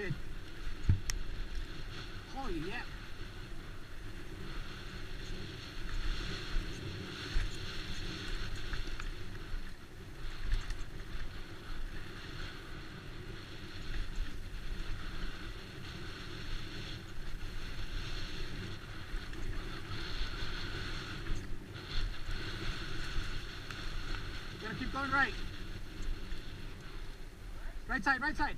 good. Oh, yeah. Gotta keep going right. Right side, right side.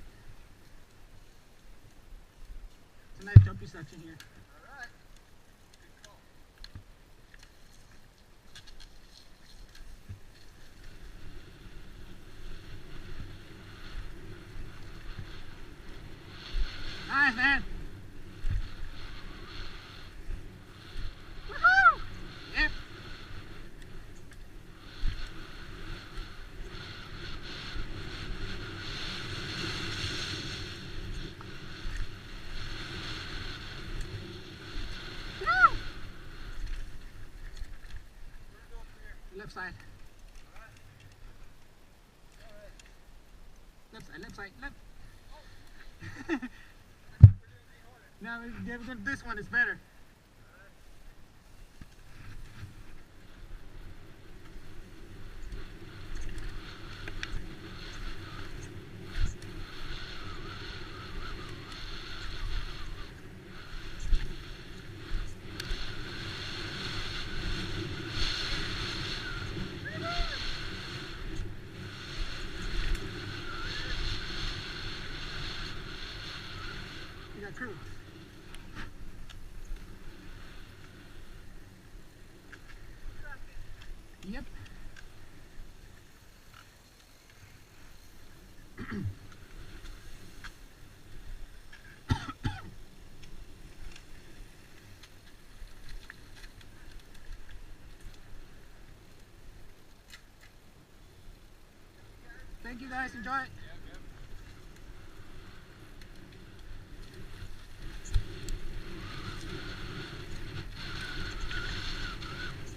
It's a nice jumpy section here. Nice, man. Woohoo! Yep. Woo! Left side. Left side, left side, left. Now this one is better. You got crew. Yep. Thank you guys, enjoy it.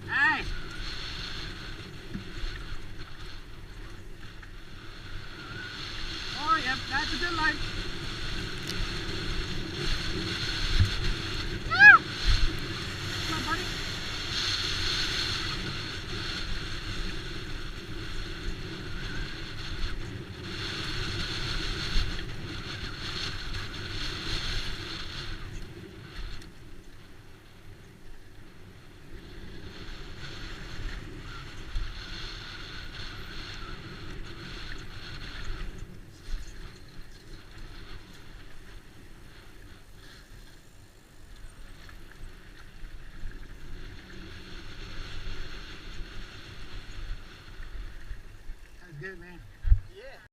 Nice. Oh, yep, that's a good line. Woo! Come on, buddy. That's good, man.